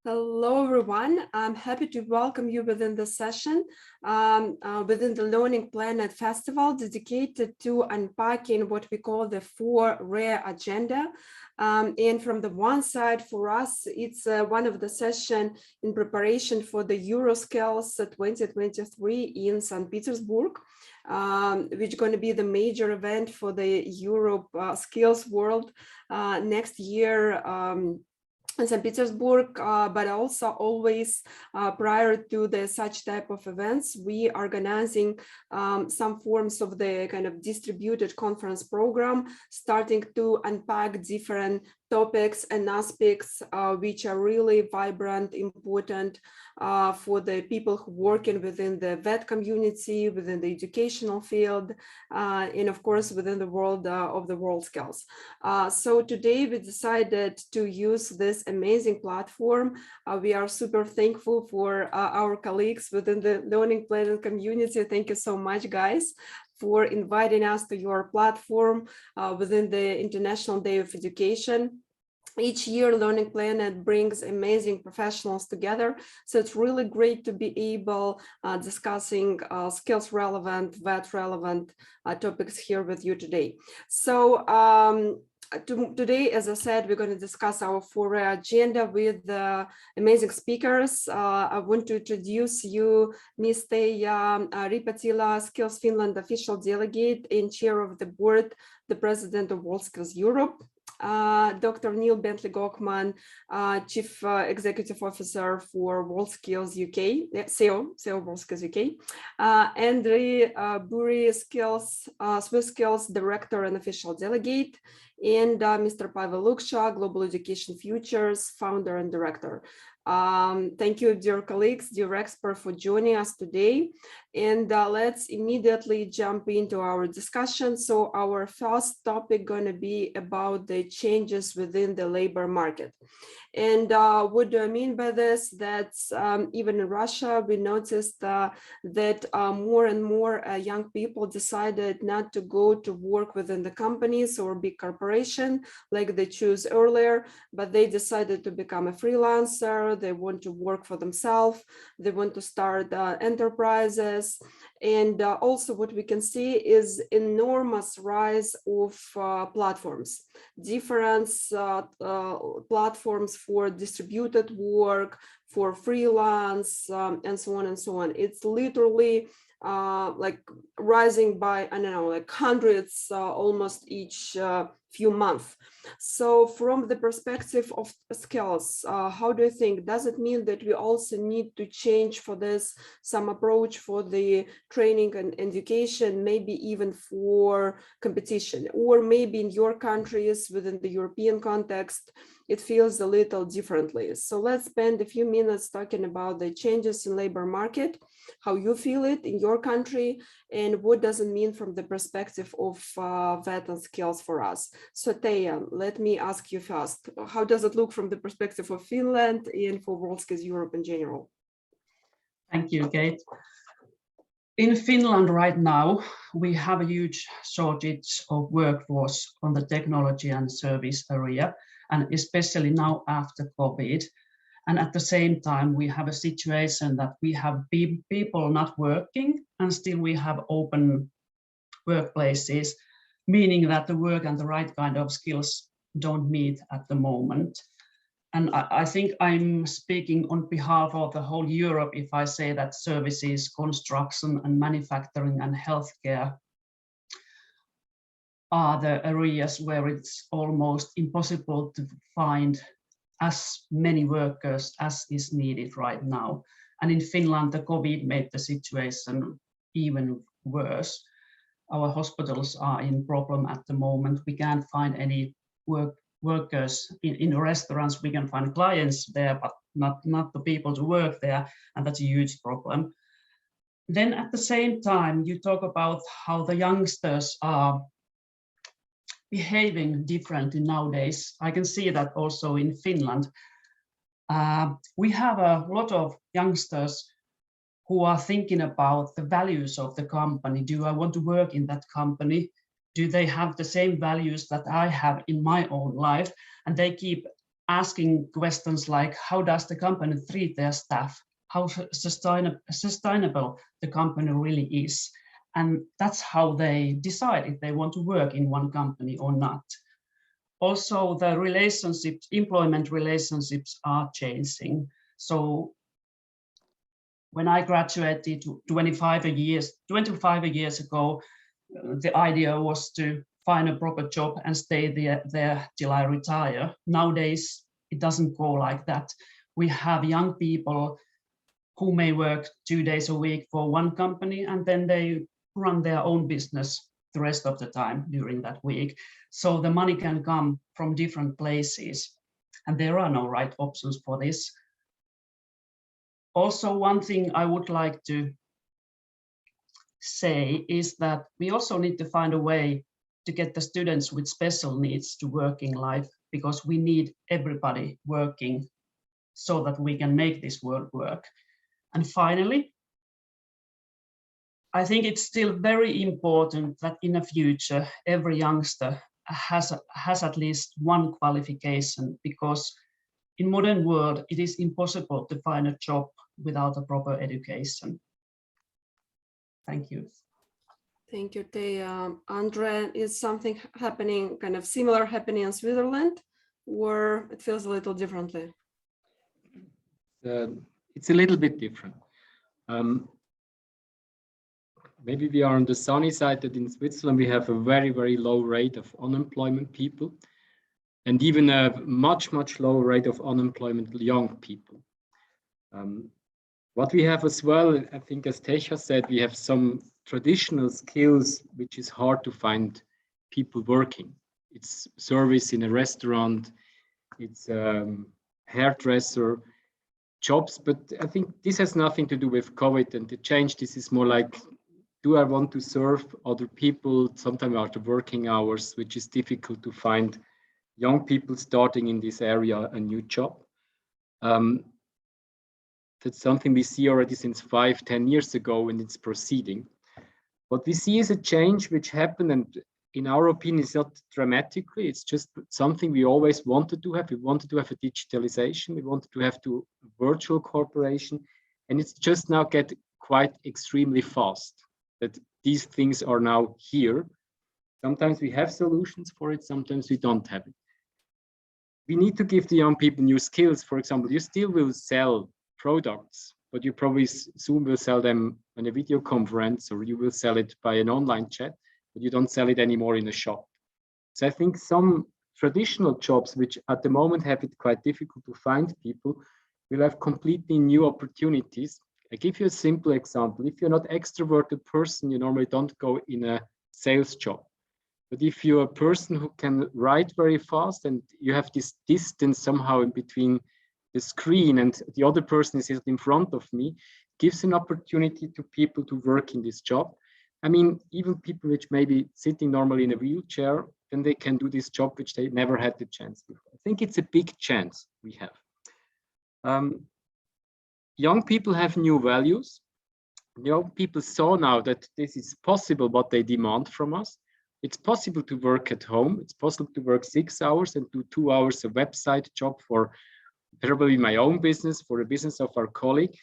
Hello, everyone. I'm happy to welcome you within the session within the Learning Planet Festival dedicated to unpacking what we call the 4RE agenda. And from the one side, for us, it's one of the session in preparation for the EuroSkills 2023 in St. Petersburg, which is going to be the major event for the Europe Skills World next year. In St. Petersburg, but also always prior to such type of events, we are organizing some forms of the kind of distributed conference program, starting to unpack different topics and aspects which are really vibrant, important for the people who working within the VET community, within the educational field, and of course within the world of the WorldSkills. So today we decided to use this amazing platform. We are super thankful for our colleagues within the Learning Planet community. Thank you so much, guys, for inviting us to your platform within the International Day of Education. Each year, Learning Planet brings amazing professionals together. So it's really great to be able discussing skills relevant, VET relevant topics here with you today. So today, as I said, we're going to discuss our 4RE agenda with amazing speakers. I want to introduce you Ms. Teija Ripatila, Skills Finland official delegate and chair of the board, the president of WorldSkills Europe. Dr. Neil Bentley-Gochman, Chief Executive Officer for WorldSkills UK, CEO WorldSkills UK, Andre Buri, Swiss Skills Director and Official Delegate, and Mr. Pavel Luksha, Global Education Futures Founder and Director. Thank you, dear colleagues, dear expert, for joining us today. And let's immediately jump into our discussion. So our first topic going to be about the changes within the labor market. And what do I mean by this? That even in Russia, we noticed that more and more young people decided not to go to work within the companies or big corporation like they choose earlier, but they decided to become a freelancer. They want to work for themselves. They want to start enterprises. And also what we can see is enormous rise of platforms, different platforms for distributed work, for freelance, and so on and so on. It's literally like rising by, I don't know, like hundreds almost each few months. So from the perspective of skills, how do you think, does it mean that we also need to change for this some approach for the training and education, maybe even for competition, or maybe in your countries within the European context, it feels a little differently? So let's spend a few minutes talking about the changes in labor market, how you feel it in your country, and what does it mean from the perspective of VET and skills for us. So Teija, let me ask you first, how does it look from the perspective of Finland and for WorldSkills Europe in general? Thank you, Kate. In Finland right now, we have a huge shortage of workforce on the technology and service area, and especially now after COVID. And at the same time, we have a situation that we have people not working, and still we have open workplaces, meaning that the work and the right kind of skills don't meet at the moment. And I think I'm speaking on behalf of the whole Europe if I say that services, construction and manufacturing and healthcare are the areas where it's almost impossible to find as many workers as is needed right now. And in Finland, the COVID made the situation even worse. Our hospitals are in problem at the moment. We can't find any workers in restaurants. We can find clients there, but not the people to work there, and that's a huge problem. Then at the same time, you talk about how the youngsters are behaving differently nowadays. I can see that also in Finland. We have a lot of youngsters who are thinking about the values of the company. Do I want to work in that company? Do they have the same values that I have in my own life? And they keep asking questions like, how does the company treat their staff? How sustainable the company really is. And that's how they decide if they want to work in one company or not. Also, the relationships, employment relationships are changing. So when I graduated 25 years ago, the idea was to find a proper job and stay there till I retire. Nowadays, it doesn't go like that. We have young people who may work 2 days a week for one company, and then they run their own business the rest of the time during that week. So the money can come from different places, and there are no right options for this. Also, one thing I would like to say is that we also need to find a way to get the students with special needs to working life, because we need everybody working so that we can make this world work. And finally, I think it's still very important that in the future, every youngster has at least one qualification, because in modern world, it is impossible to find a job without a proper education. Thank you. Thank you, Teija. Andre, is something happening, kind of similar happening in Switzerland, or it feels a little differently? It's a little bit different. Maybe we are on the sunny side that in Switzerland we have a very, very low rate of unemployment people, and even a much, much lower rate of unemployment young people. What we have as well, I think, as Teija said, we have some traditional skills which is hard to find people working. It's service in a restaurant, it's hairdresser jobs, but I think this has nothing to do with COVID and the change. This is more like, do I want to serve other people, sometimes after working hours, which is difficult to find young people starting in this area a new job. That's something we see already since 5-10 years ago, and it's proceeding. What we see is a change which happened, and in our opinion, it's not dramatically, it's just something we always wanted to have. We wanted to have a digitalization, we wanted to have to virtual cooperation, and it's just now get quite extremely fast that these things are now here. Sometimes we have solutions for it, sometimes we don't have it. We need to give the young people new skills. For example, you still will sell products, but you probably soon will sell them on a video conference, or you will sell it by an online chat, but you don't sell it anymore in a shop. So I think some traditional jobs, which at the moment have it quite difficult to find people, will have completely new opportunities. I give you a simple example. If you're not an extroverted person, you normally don't go in a sales job. But if you're a person who can write very fast and you have this distance somehow in between the screen and the other person is in front of me, gives an opportunity to people to work in this job. I mean, even people which may be sitting normally in a wheelchair, then they can do this job which they never had the chance before. I think it's a big chance we have. Young people have new values. Young people saw now that this is possible, what they demand from us. It's possible to work at home. It's possible to work 6 hours and do 2 hours a website job for probably my own business, for the business of our colleague.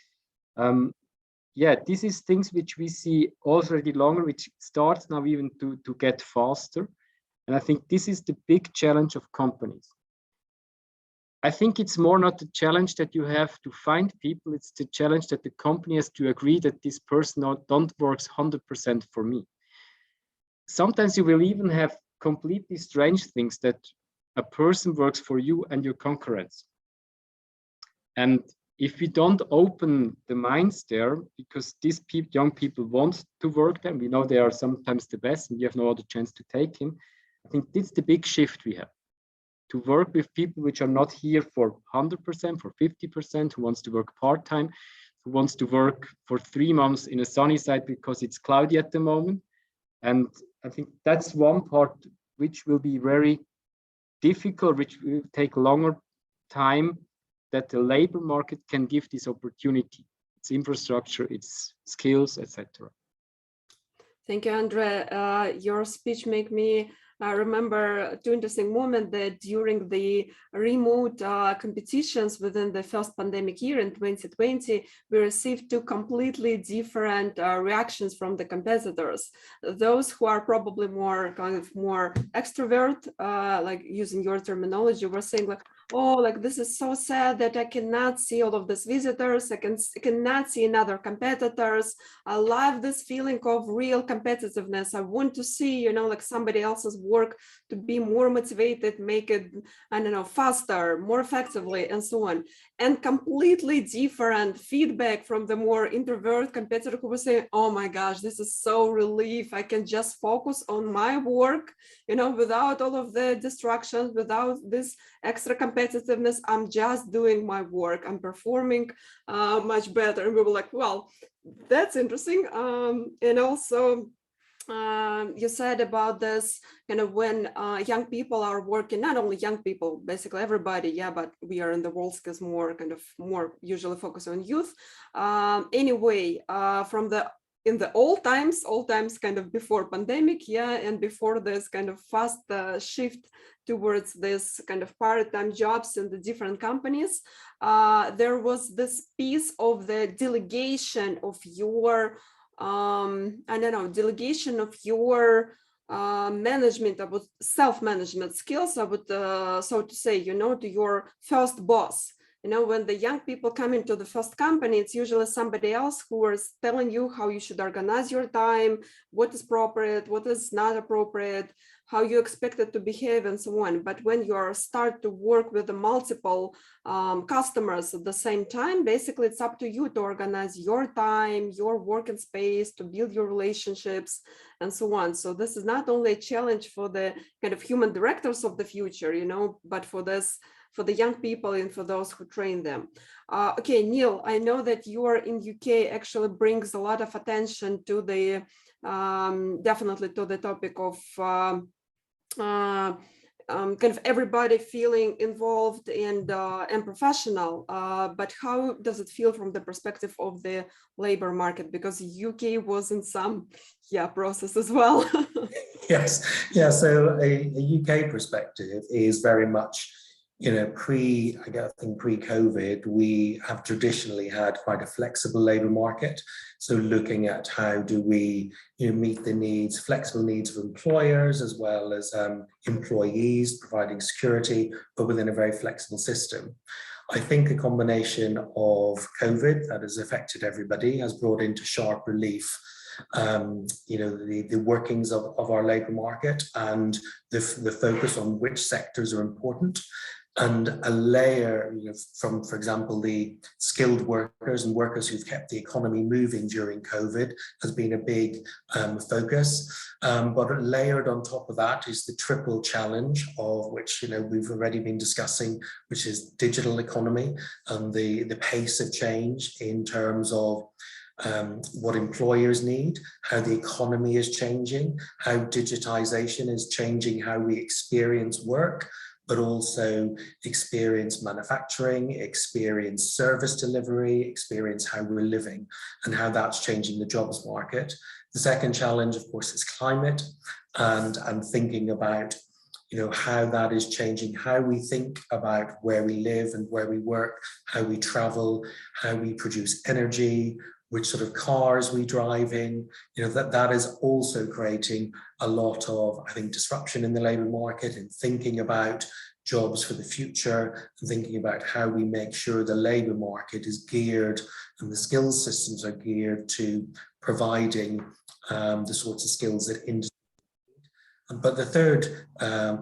Yeah, this is things which we see already longer, which starts now even to get faster. And I think this is the big challenge of companies. I think it's more not the challenge that you have to find people, it's the challenge that the company has to agree that this person don't works 100% for me. Sometimes you will even have completely strange things that a person works for you and your concurrents. And if we don't open the minds there, because these young people want to work there, we know they are sometimes the best and you have no other chance to take him. I think this is the big shift we have. To work with people which are not here for 100%, for 50%, who wants to work part-time, who wants to work for 3 months in a sunny side because it's cloudy at the moment. And I think that's one part which will be very difficult, which will take longer time, that the labor market can give this opportunity. It's infrastructure, it's skills, etc. Thank you, Andre. Your speech made me I remember two interesting moments that during the remote competitions within the first pandemic year in 2020, we received two completely different reactions from the competitors. Those who are probably more extrovert, like using your terminology, were saying like, oh, like this is so sad that I cannot see all of these visitors. I cannot see another competitors. I love this feeling of real competitiveness. I want to see, like somebody else's work to be more motivated, make it, I don't know, faster, more effectively, and so on. And completely different feedback from the more introvert competitor who was saying, oh my gosh, this is so relief. I can just focus on my work, without all of the distractions, without this extra competitiveness. I'm just doing my work. I'm performing much better. And we were like, well, that's interesting. And also, you said about this when young people are working, not only young people, basically everybody, but we are in the WorldSkills more usually focus on youth. Anyway, in the old times before pandemic, and before this fast shift towards this part-time jobs in the different companies, there was this piece of the delegation of your delegation of your management, about self-management skills, I would so to say, to your first boss. When the young people come into the first company, it's usually somebody else who is telling you how you should organize your time, what is appropriate, what is not appropriate, how you expect it to behave, and so on. But when you start to work with the multiple customers at the same time, basically it's up to you to organize your time, your working space, to build your relationships, and so on. So this is not only a challenge for the human directors of the future, but for the young people and for those who train them. Okay, Neil, I know that you are in UK, actually brings a lot of attention to the, definitely to the topic of everybody feeling involved and professional, but how does it feel from the perspective of the labor market? Because UK was in some process as well. Yes, so a UK perspective is very much, pre-COVID, we have traditionally had quite a flexible labour market. So looking at how do we meet the needs, flexible needs of employers as well as employees, providing security, but within a very flexible system. I think a combination of COVID that has affected everybody has brought into sharp relief the workings of our labour market and the focus on which sectors are important. And a layer from, for example, the skilled workers and workers who've kept the economy moving during COVID has been a big focus. But layered on top of that is the triple challenge of which we've already been discussing, which is digital economy and the pace of change in terms of what employers need, how the economy is changing, how digitization is changing how we experience work, but also experience manufacturing, experience service delivery, experience how we're living and how that's changing the jobs market. The second challenge, of course, is climate and thinking about how that is changing, how we think about where we live and where we work, how we travel, how we produce energy, which sort of cars we drive in, that is also creating a lot of, I think, disruption in the labour market and thinking about jobs for the future and thinking about how we make sure the labour market is geared and the skills systems are geared to providing the sorts of skills that industry. But the third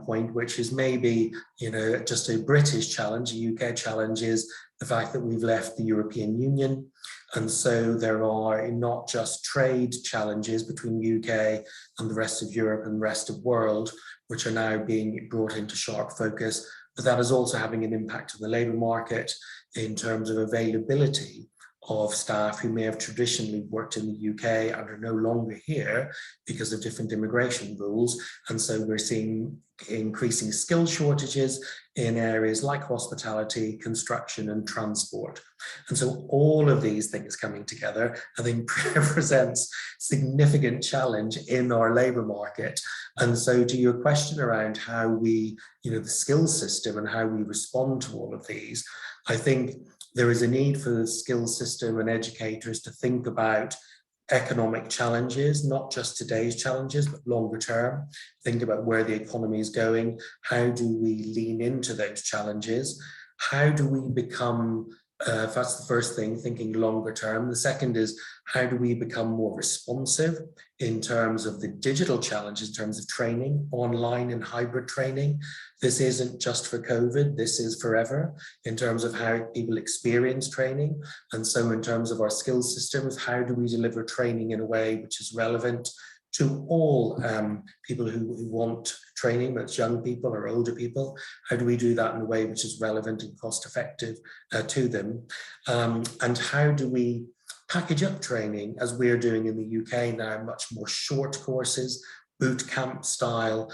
point, which is maybe just a British challenge, a UK challenge, is the fact that we've left the European Union. And so there are not just trade challenges between UK and the rest of Europe and the rest of the world, which are now being brought into sharp focus, but that is also having an impact on the labour market in terms of availability of staff who may have traditionally worked in the UK and are no longer here because of different immigration rules. And so we're seeing increasing skill shortages in areas like hospitality, construction, and transport. And so all of these things coming together, I think, represents significant challenge in our labour market. And so to your question around how we, the skills system and how we respond to all of these, I think there is a need for the skills system and educators to think about economic challenges, not just today's challenges, but longer term. Think about where the economy is going. How do we lean into those challenges? How do we become, that's the first thing, thinking longer term. The second is, how do we become more responsive in terms of the digital challenges, in terms of training, online and hybrid training? This isn't just for COVID, this is forever in terms of how people experience training. And so in terms of our skills systems, how do we deliver training in a way which is relevant to all people who want training, whether it's young people or older people? How do we do that in a way which is relevant and cost effective to them? And how do we package up training, as we're doing in the UK now, much more short courses, boot camp style,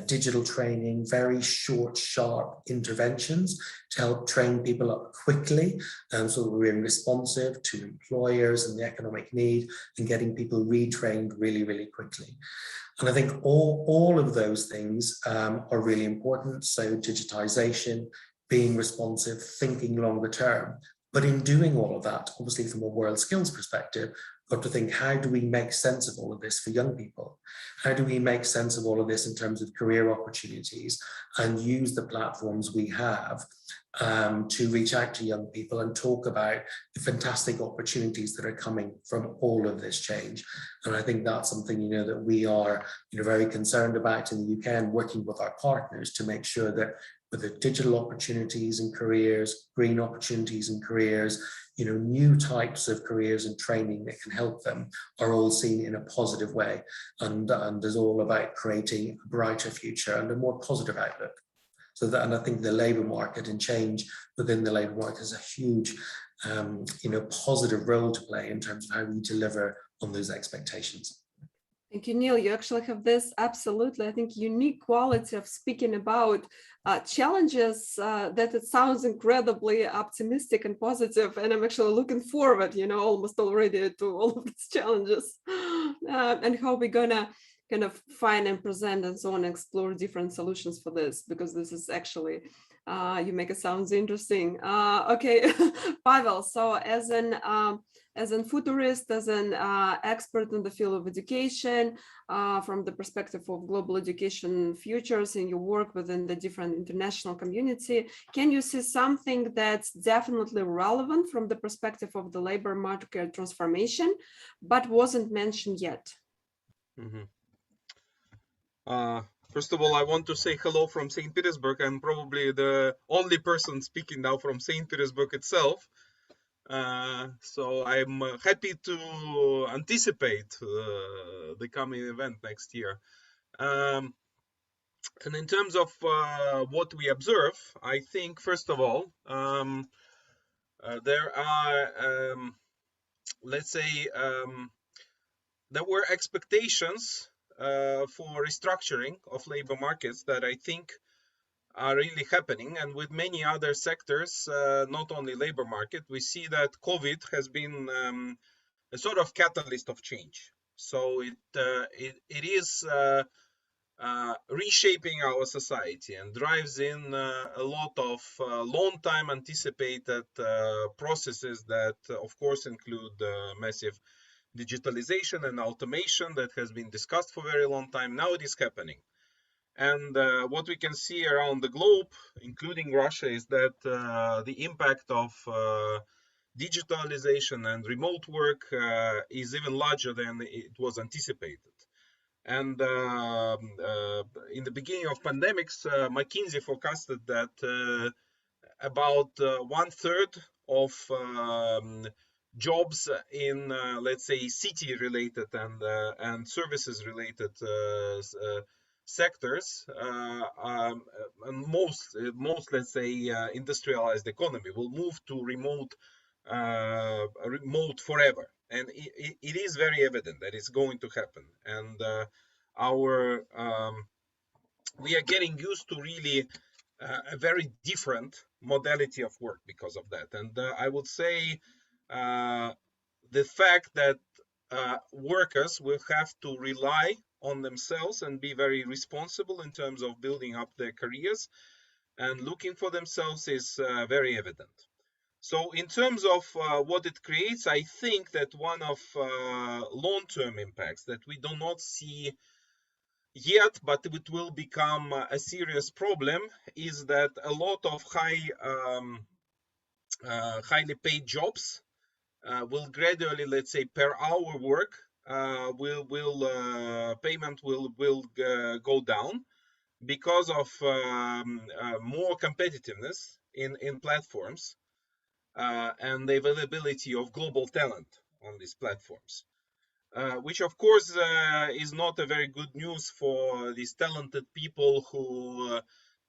digital training, very short, sharp interventions to help train people up quickly, so that we're responsive to employers and the economic need and getting people retrained really, really quickly. And I think all of those things are really important. So digitization, being responsive, thinking longer term. But in doing all of that, obviously from a world skills perspective, we've got to think, how do we make sense of all of this for young people? How do we make sense of all of this in terms of career opportunities and use the platforms we have to reach out to young people and talk about the fantastic opportunities that are coming from all of this change? And I think that's something, that we are, very concerned about in the UK, and working with our partners to make sure that with the digital opportunities and careers, green opportunities and careers, new types of careers and training that can help them are all seen in a positive way, and is all about creating a brighter future and a more positive outlook. So that, and I think the labour market and change within the labour market is a huge, positive role to play in terms of how we deliver on those expectations. Thank you, Neil. You actually have this absolutely, I think, unique quality of speaking about challenges that it sounds incredibly optimistic and positive. And I'm actually looking forward, almost already to all of these challenges and how we're gonna kind of find and present and so on, and explore different solutions for this, because this is actually, you make it sound interesting. Okay, Pavel, so as an futurist, as an expert in the field of education, from the perspective of global education futures in your work within the different international community, can you see something that's definitely relevant from the perspective of the labor market transformation, but wasn't mentioned yet? Mm-hmm. First of all, I want to say hello from St. Petersburg. I'm probably the only person speaking now from St. Petersburg itself. So I'm happy to anticipate the coming event next year. And in terms of what we observe, I think, first of all, there are, let's say, there were expectations for restructuring of labor markets that I think are really happening. And with many other sectors, not only labor market, we see that COVID has been a sort of catalyst of change. So it is reshaping our society and drives in a lot of long time anticipated processes that of course include massive digitalization and automation that has been discussed for a very long time. Now it is happening. And what we can see around the globe, including Russia, is that the impact of digitalization and remote work is even larger than it was anticipated. And in the beginning of pandemics, McKinsey forecasted that about 1/3 of jobs in, let's say, city-related and services-related sectors, and most, let's say, industrialized economy will move to remote remote forever, and it is very evident that it's going to happen. And we are getting used to really a very different modality of work because of that. And I would say the fact that workers will have to rely on themselves and be very responsible in terms of building up their careers and looking for themselves is very evident. So in terms of what it creates, I think that one of long-term impacts that we do not see yet, but it will become a serious problem, is that a lot of highly paid jobs will gradually, let's say, per hour work, payment will go down because of more competitiveness in platforms and the availability of global talent on these platforms. Which of course is not a very good news for these talented people who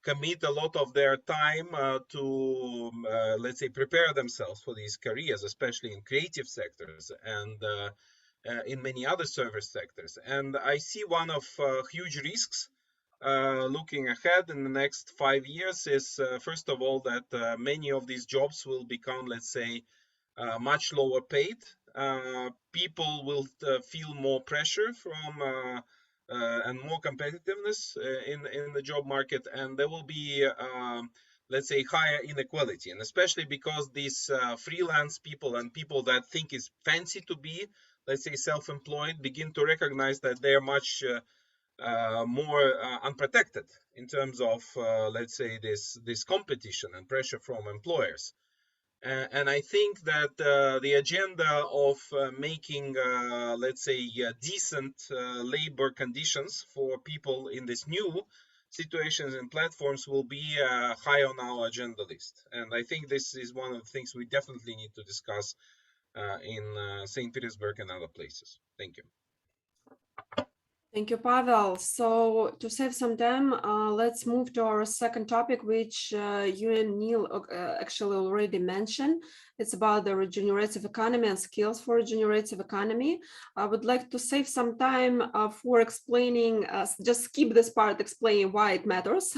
commit a lot of their time to, let's say, prepare themselves for these careers, especially in creative sectors and in many other service sectors. And I see one of huge risks looking ahead in the next 5 years is, first of all, that many of these jobs will become, let's say, much lower paid. People will feel more pressure from and more competitiveness in the job market, and there will be let's say higher inequality, and especially because these freelance people and people that think it's fancy to be, let's say, self-employed begin to recognize that they're much more unprotected in terms of let's say this competition and pressure from employers. And I think that the agenda of making, let's say, decent labor conditions for people in this new situations and platforms will be high on our agenda list. And I think this is one of the things we definitely need to discuss in St. Petersburg and other places. Thank you. Thank you, Pavel. So to save some time, let's move to our second topic, which you and Neil actually already mentioned. It's about the regenerative economy and skills for regenerative economy. I would like to save some time for explaining, just skip this part, explaining why it matters,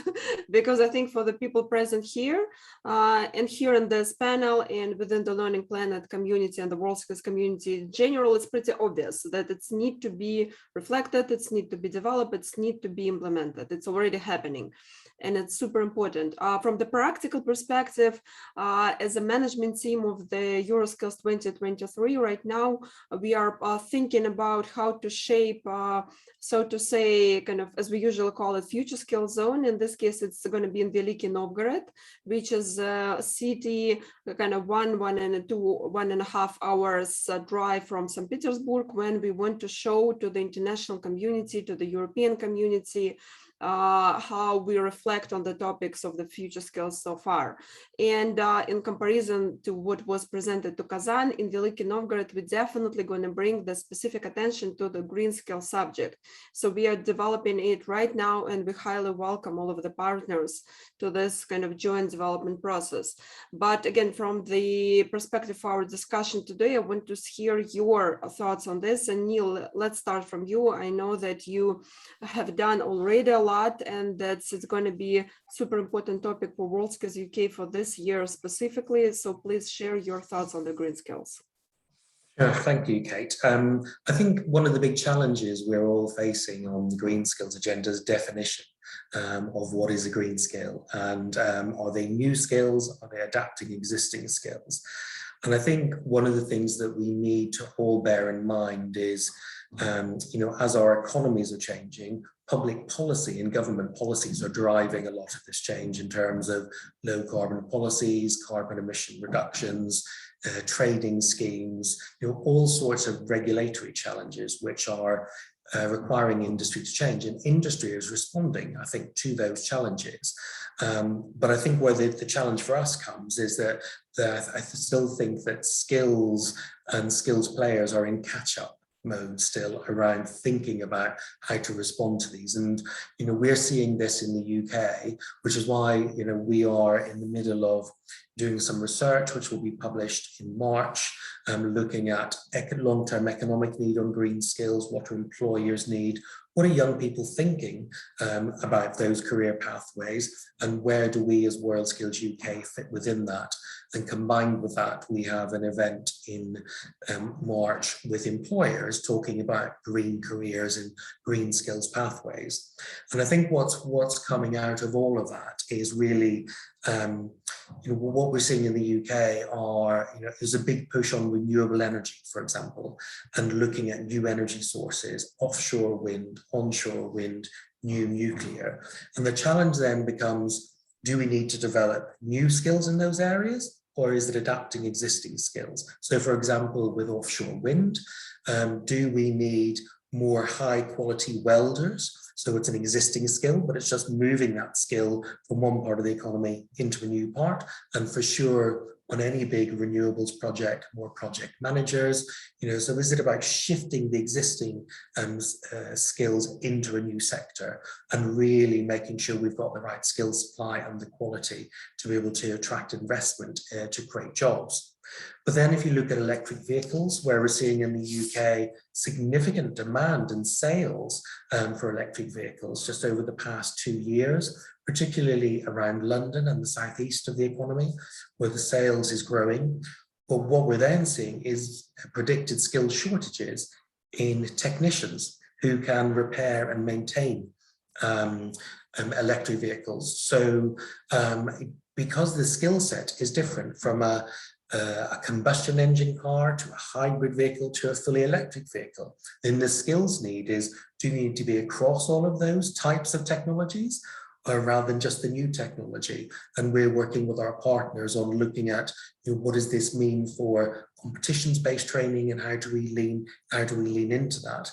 because I think for the people present here and here in this panel and within the Learning Planet community and the WorldSkills community in general, it's pretty obvious that it's need to be reflected, it's need to be developed, it's need to be implemented. It's already happening, and it's super important. From the practical perspective, as a management team of the EuroSkills 2023, right now, we are thinking about how to shape, so to say, kind of, as we usually call it, future skill zone. In this case, it's going to be in Veliki Novgorod, which is a city, kind of 1.5 hours drive from St. Petersburg, when we want to show to the international community, to the European community, how we reflect on the topics of the future skills so far. And in comparison to what was presented to Kazan, in Veliki Novgorod, we're definitely going to bring the specific attention to the green skill subject. So we are developing it right now, and we highly welcome all of the partners to this kind of joint development process. But again, from the perspective of our discussion today, I want to hear your thoughts on this. And Neil, let's start from you. I know that you have done already a lot, and that's it's going to be a super important topic for WorldSkills UK for this year specifically. So please share your thoughts on the green skills. Sure, thank you, Kate. I think one of the big challenges we're all facing on the green skills agenda is definition of what is a green skill, and are they new skills? Are they adapting existing skills? And I think one of the things that we need to all bear in mind is, you know, as our economies are changing, public policy and government policies are driving a lot of this change in terms of low carbon policies, carbon emission reductions, trading schemes, you know, all sorts of regulatory challenges which are requiring industry to change, and industry is responding, I think, to those challenges. But I think where the challenge for us comes is that I still think that skills and skills players are in catch-up mode still around thinking about how to respond to these. And, we're seeing this in the UK, which is why, we are in the middle of doing some research, which will be published in March, looking at long-term economic need on green skills, what do employers need, what are young people thinking about those career pathways, and where do we as WorldSkills UK fit within that? And combined with that, we have an event in March with employers talking about green careers and green skills pathways. And I think what's coming out of all of that is really what we're seeing in the UK are, there's a big push on renewable energy, for example, and looking at new energy sources, offshore wind, onshore wind, new nuclear. And the challenge then becomes, do we need to develop new skills in those areas? Or is it adapting existing skills? So for example, with offshore wind, do we need more high quality welders? So it's an existing skill, but it's just moving that skill from one part of the economy into a new part. And for sure, on any big renewables project, more project managers, so is it about shifting the existing skills into a new sector and really making sure we've got the right skill supply and the quality to be able to attract investment to create jobs. But then if you look at electric vehicles, where we're seeing in the UK significant demand and sales for electric vehicles just over the past 2 years, particularly around London and the southeast of the economy, where the sales is growing. But what we're then seeing is predicted skill shortages in technicians who can repair and maintain electric vehicles. So because the skill set is different from a combustion engine car to a hybrid vehicle to a fully electric vehicle, then the skills need is, do you need to be across all of those types of technologies, or rather than just the new technology? And we're working with our partners on looking at, what does this mean for competitions-based training, and how do we lean into that?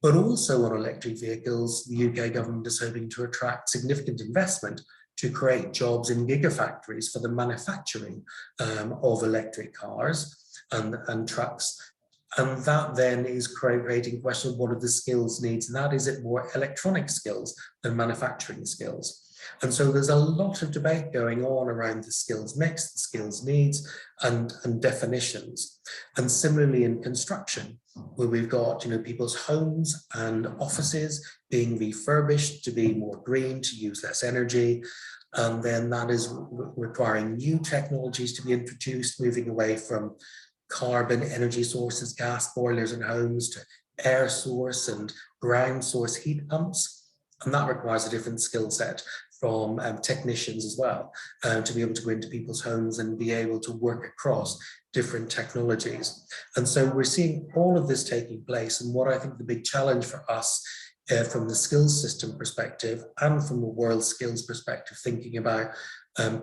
But also on electric vehicles, the UK government is hoping to attract significant investment to create jobs in gigafactories for the manufacturing of electric cars and trucks. And that then is creating a question of what are the skills needs, and that is it more electronic skills than manufacturing skills. And so there's a lot of debate going on around the skills mix, the skills needs and definitions. And similarly in construction, where we've got people's homes and offices being refurbished to be more green, to use less energy. And then that is requiring new technologies to be introduced, moving away from carbon energy sources, gas boilers in homes, to air source and ground source heat pumps. And that requires a different skill set from technicians as well, to be able to go into people's homes and be able to work across different technologies. And so we're seeing all of this taking place. And what I think the big challenge for us from the skills system perspective and from the world skills perspective, thinking about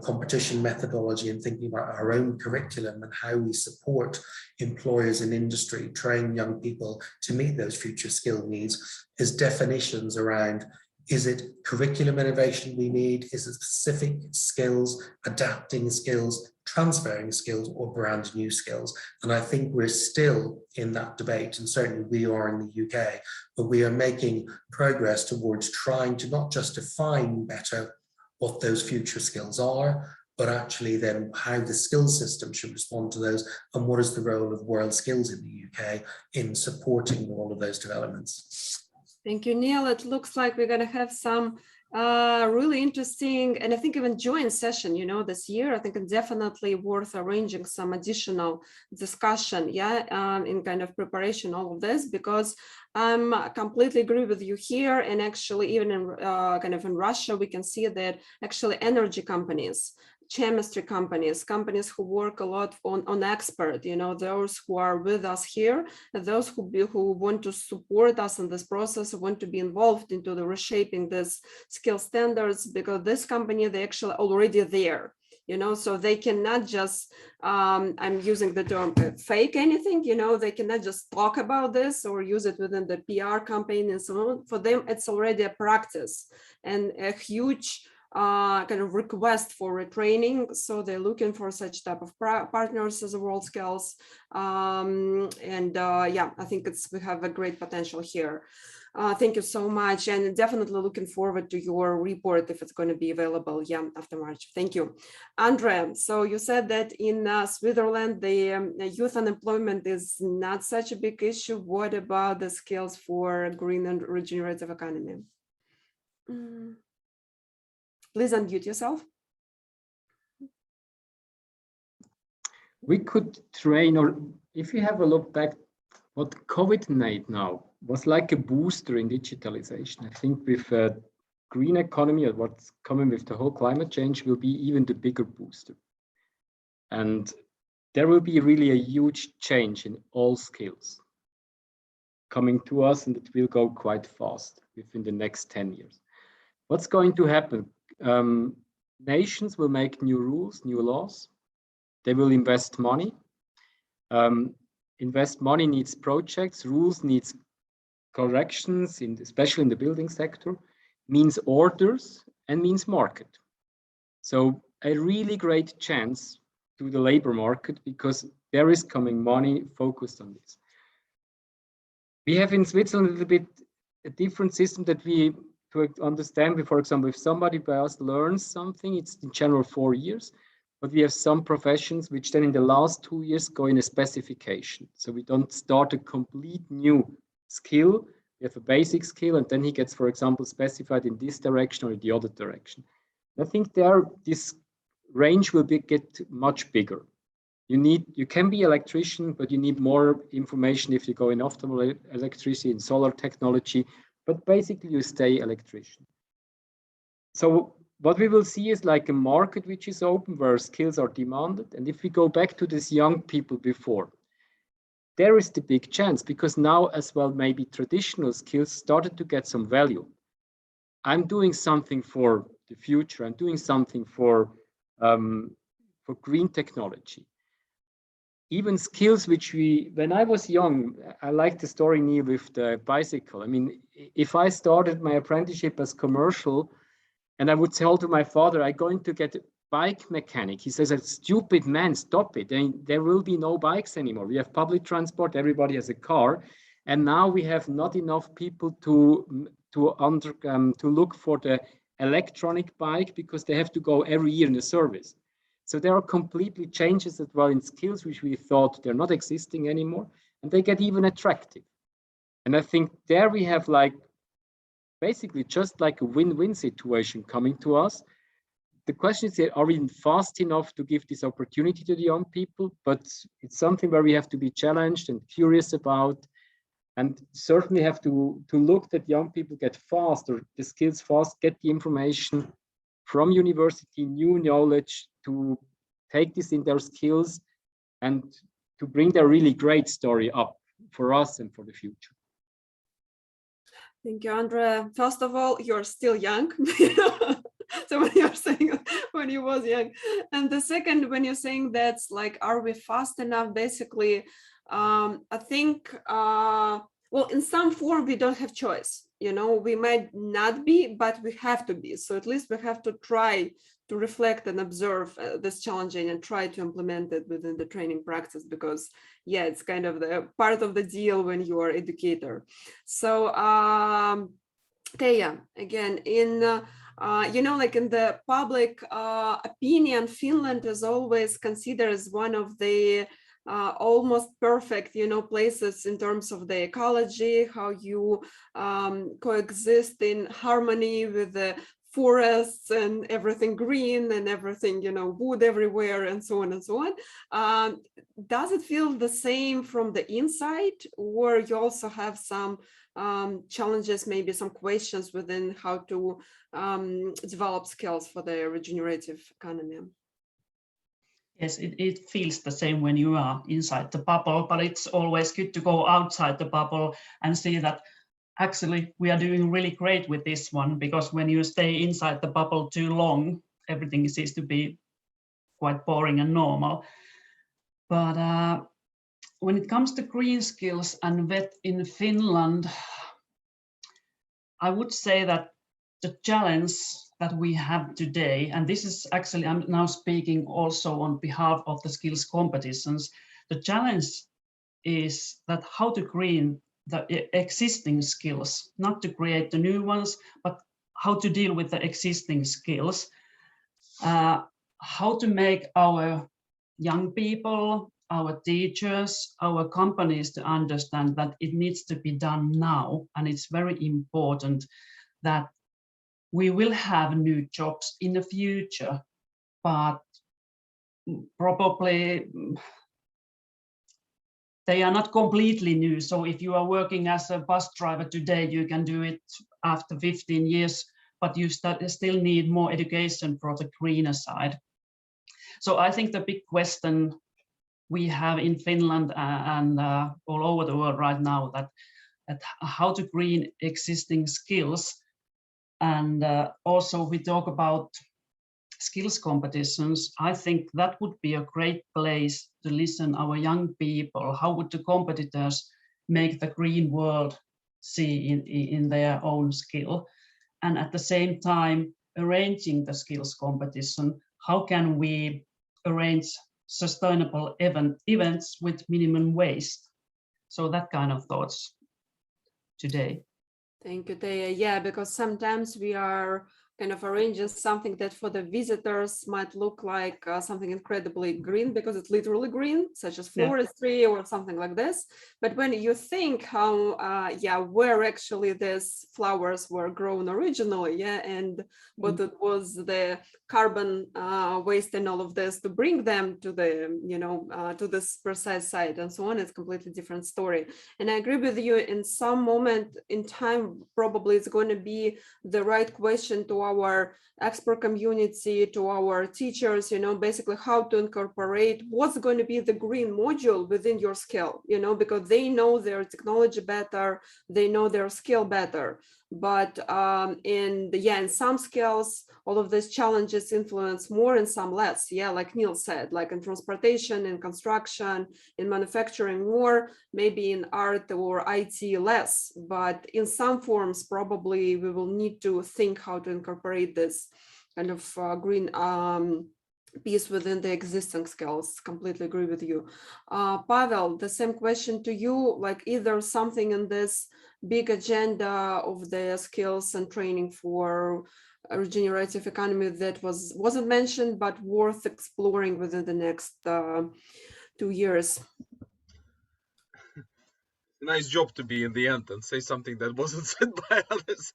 competition methodology and thinking about our own curriculum and how we support employers in industry, train young people to meet those future skill needs, is definitions around, is it curriculum innovation we need? Is it specific skills, adapting skills, transferring skills, or brand new skills? And I think we're still in that debate, and certainly we are in the UK, but we are making progress towards trying to not just define better what those future skills are, but actually then how the skills system should respond to those, and what is the role of world skills in the UK in supporting all of those developments. Thank you, Neil. It looks like we're going to have some really interesting and I think even joint session, this year. I think it's definitely worth arranging some additional discussion, in kind of preparation all of this, because I completely agree with you here. And actually, even in kind of in Russia, we can see that actually energy companies, chemistry companies who work a lot on expert, those who are with us here, those who want to support us in this process, want to be involved into the reshaping this skill standards, because this company, they actually already there, so they cannot just, I'm using the term fake anything, they cannot just talk about this or use it within the PR campaign and so on. For them, it's already a practice and a huge kind of request for retraining. So they're looking for such type of partners as a EuroSkills. Yeah, I think we have a great potential here. Thank you so much, and definitely looking forward to your report if it's going to be available, yeah, after March. Thank you. Andre, so you said that in Switzerland, the youth unemployment is not such a big issue. What about the skills for green and regenerative economy? Please unmute yourself. We could train, or if you have a look back, what COVID made now was like a booster in digitalization. I think with green economy, or what's coming with the whole climate change, will be even the bigger booster. And there will be really a huge change in all skills coming to us, and it will go quite fast within the next 10 years. What's going to happen? Nations will make new rules, new laws. They will invest money. Invest money needs projects, rules needs corrections, especially in the building sector, means orders and means market. So a really great chance to the labor market, because there is coming money focused on this. We have in Switzerland a little bit a different system that we, to understand, for example, if somebody by us learns something, it's in general 4 years. But we have some professions which then in the last 2 years go in a specification. So we don't start a complete new skill. We have a basic skill, and then he gets, for example, specified in this direction or the other direction. I think this range will get much bigger. You can be electrician, but you need more information if you go in optimal electricity, in solar technology, but basically you stay electrician. So what we will see is like a market which is open, where skills are demanded. And if we go back to these young people before, there is the big chance, because now as well, maybe traditional skills started to get some value. I'm doing something for the future. I'm doing something for green technology. Even skills which when I was young, I like the story Neil with the bicycle. I mean, if I started my apprenticeship as commercial, and I would tell to my father, I'm going to get a bike mechanic. He says, "A stupid man, stop it. There will be no bikes anymore. We have public transport, everybody has a car. And now we have not enough people to look for the electronic bike, because they have to go every year in the service." So there are completely changes as well in skills which we thought they're not existing anymore, and they get even attractive. And I think there we have like basically just like a win-win situation coming to us. The question is, are we fast enough to give this opportunity to the young people? But it's something where we have to be challenged and curious about, and certainly have to look that young people get fast, or the skills fast, get the information from university, new knowledge, to take this in their skills and to bring their really great story up for us and for the future. Thank you, Andre. First of all, you're still young. So when you're saying when you was young, and the second, when you're saying that's like, are we fast enough? Basically, I think, well, in some form, we don't have choice. You know, we might not be, but we have to be. So at least we have to try to reflect and observe this challenging and try to implement it within the training practice, because yeah, it's kind of the part of the deal when you are educator. So okay, yeah, again, in you know, like in the public opinion, Finland is always considered as one of the almost perfect, you know, places in terms of the ecology, how you coexist in harmony with the forests and everything green and everything, you know, wood everywhere and so on and so on. Does it feel the same from the inside, or you also have some challenges, maybe some questions within how to develop skills for the regenerative economy? Yes, it feels the same when you are inside the bubble, but it's always good to go outside the bubble and see that actually we are doing really great with this one, because when you stay inside the bubble too long, everything seems to be quite boring and normal. But when it comes to green skills and VET in Finland, I would say that the challenge that we have today, and this is actually, I'm now speaking also on behalf of the skills competitions, the challenge is that how to green the existing skills, not to create the new ones, but how to deal with the existing skills, how to make our young people, our teachers, our companies to understand that it needs to be done now. And it's very important that we will have new jobs in the future, but probably they are not completely new. So if you are working as a bus driver today, you can do it after 15 years, but you still need more education for the greener side. So I think the big question we have in Finland and all over the world right now, that how to green existing skills. And also we talk about skills competitions. I think that would be a great place to listen our young people. How would the competitors make the green world see in their own skill? And at the same time, arranging the skills competition, how can we arrange sustainable events with minimum waste? So that kind of thoughts today. Thank you, Teija. Yeah, because sometimes we are kind of arranging something that for the visitors might look like something incredibly green because it's literally green, such as forestry or something like this. But when you think how, where actually these flowers were grown originally, and what it was the carbon waste and all of this to bring them to the, to this precise site and so on, it's completely different story. And I agree with you, in some moment in time, probably it's going to be the right question to our expert community, to our teachers, basically how to incorporate what's going to be the green module within your skill, because they know their technology better, they know their skill better. But in some skills, all of these challenges influence more and some less. Yeah, like Neil said, like in transportation, in construction, in manufacturing more, maybe in art or IT less. But in some forms, probably we will need to think how to incorporate this kind of green piece within the existing skills. Completely agree with you. Pavel, the same question to you, like either something in this big agenda of the skills and training for a regenerative economy that wasn't mentioned, but worth exploring within the next 2 years. Nice job to be in the end and say something that wasn't said by others.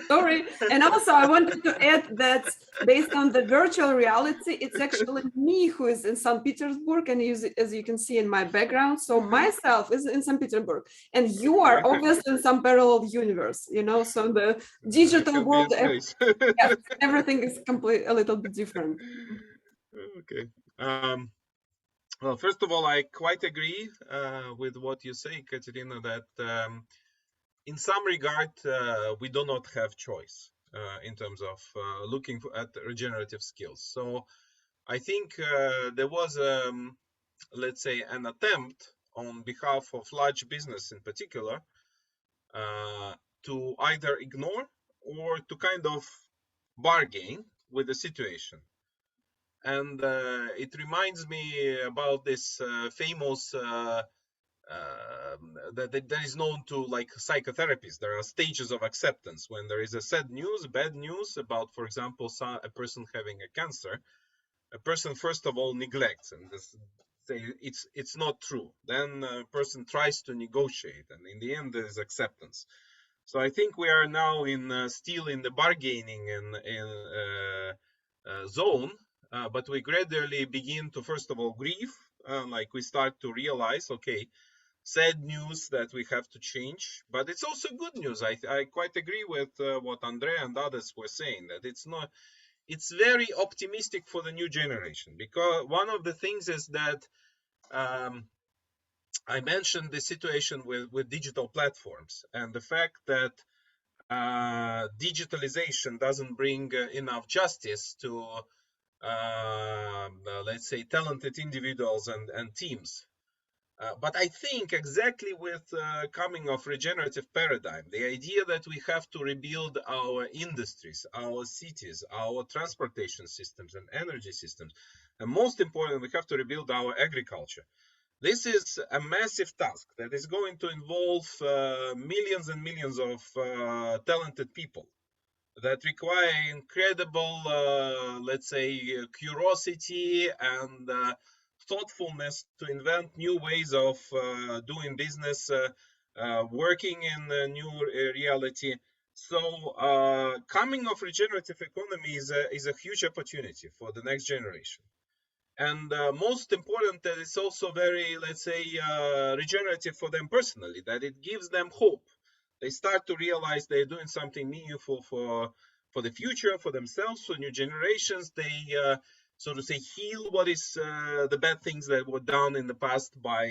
Sorry. And also I wanted to add that based on the virtual reality, it's actually me who is in St. Petersburg, and as you can see in my background, so myself is in St. Petersburg, and you are obviously in some parallel universe, so the digital world, everything is completely a little bit different. Okay. Well, first of all, I quite agree with what you say, Katerina, that in some regard, we do not have choice in terms of looking at regenerative skills. So I think there was, let's say, an attempt on behalf of large business in particular to either ignore or to kind of bargain with the situation. And it reminds me about this famous that is known to like psychotherapists. There are stages of acceptance. When there is a sad news, bad news about, for example, a person having a cancer, a person first of all neglects and say it's not true. Then a person tries to negotiate, and in the end there is acceptance. So I think we are now still in the bargaining zone. But we gradually begin to, first of all, grieve, like we start to realize, okay, sad news that we have to change, but it's also good news. I quite agree with what Andrea and others were saying, that it's very optimistic for the new generation, because one of the things is that I mentioned the situation with digital platforms and the fact that digitalization doesn't bring enough justice to let's say talented individuals and teams. But I think exactly with coming of regenerative paradigm, the idea that we have to rebuild our industries, our cities, our transportation systems and energy systems, and most important, we have to rebuild our agriculture. This is a massive task that is going to involve millions and millions of talented people that require incredible, let's say, curiosity and thoughtfulness to invent new ways of doing business, working in a new reality. So coming of regenerative economy is a huge opportunity for the next generation. And most important, that it's also very, let's say, regenerative for them personally, that it gives them hope. They start to realize they're doing something meaningful for the future, for themselves, for new generations. They, so to say, heal what is the bad things that were done in the past by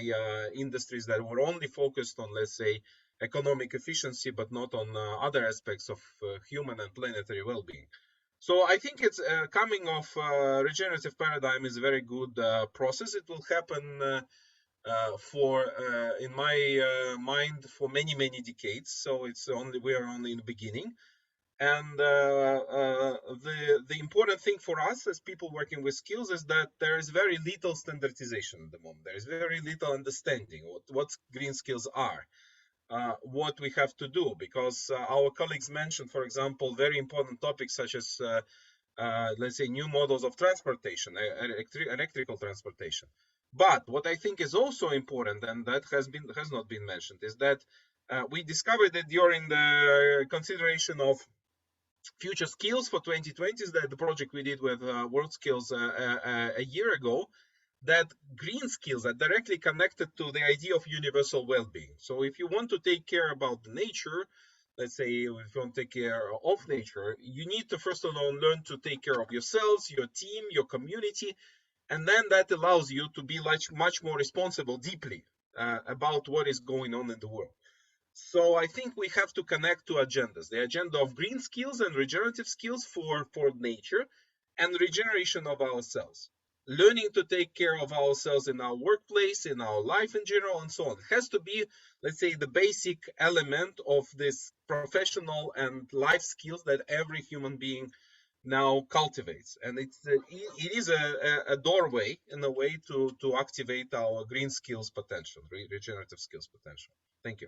industries that were only focused on, let's say, economic efficiency, but not on other aspects of human and planetary well-being. So I think it's coming of regenerative paradigm is a very good process. It will happen in my mind, for many, many decades. So we are only in the beginning. And the important thing for us as people working with skills is that there is very little standardization at the moment. There is very little understanding what green skills are. What we have to do, because our colleagues mentioned, for example, very important topics such as, let's say, new models of transportation, electrical transportation. But what I think is also important, and that has not been mentioned, is that we discovered that during the consideration of future skills for 2020, is that the project we did with EuroSkills a year ago, that green skills are directly connected to the idea of universal well-being. So if you want to take care about the nature, let's say if you want to take care of nature, you need to first of all learn to take care of yourselves, your team, your community, and then that allows you to be much more responsible deeply about what is going on in the world. So I think we have to connect two agendas, the agenda of green skills and regenerative skills for nature, and regeneration of ourselves. Learning to take care of ourselves in our workplace, in our life in general, and so on. It has to be, let's say, the basic element of this professional and life skills that every human being now cultivates. And it is a doorway, in a way, to activate our green skills potential, regenerative skills potential. Thank you.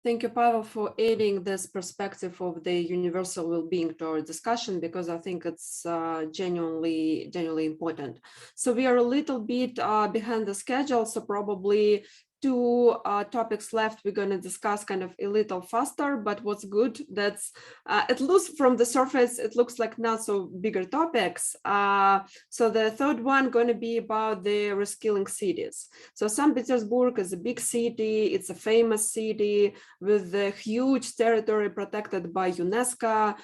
Thank you, Pavel, for adding this perspective of the universal well-being to our discussion, because I think it's genuinely important. So we are a little bit behind the schedule, so probably 2 topics left. We're going to discuss kind of a little faster, but what's good, that's at least from the surface, it looks like not so bigger topics. So the third one going to be about the Reskilling Cities. So St. Petersburg is a big city. It's a famous city with a huge territory protected by UNESCO.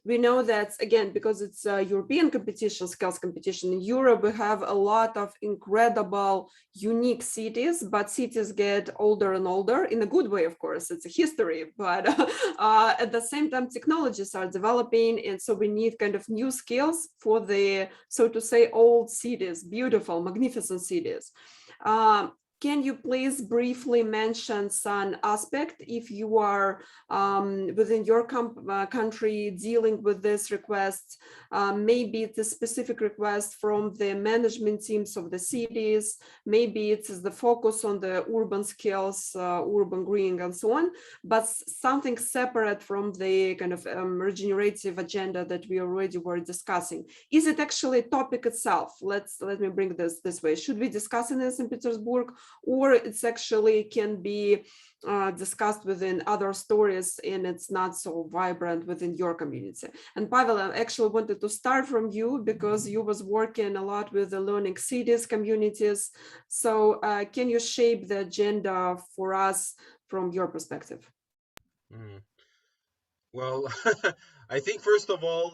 We know that, again, because it's a European competition, skills competition in Europe, we have a lot of incredible, unique cities, but cities get older and older in a good way, of course, it's a history, but at the same time, technologies are developing. And so we need kind of new skills for the, so to say, old cities, beautiful, magnificent cities. Can you please briefly mention some aspect if you are within your country dealing with this request? Maybe it's a specific request from the management teams of the cities. Maybe it's the focus on the urban skills, urban greening and so on, but something separate from the kind of regenerative agenda that we already were discussing. Is it actually a topic itself? Let me bring this way. Should we discuss it in St. Petersburg, or it's actually can be discussed within other stories and it's not so vibrant within your community? And Pavel, I actually wanted to start from you because you was working a lot with the learning cities communities. So can you shape the agenda for us from your perspective? Well, I think first of all,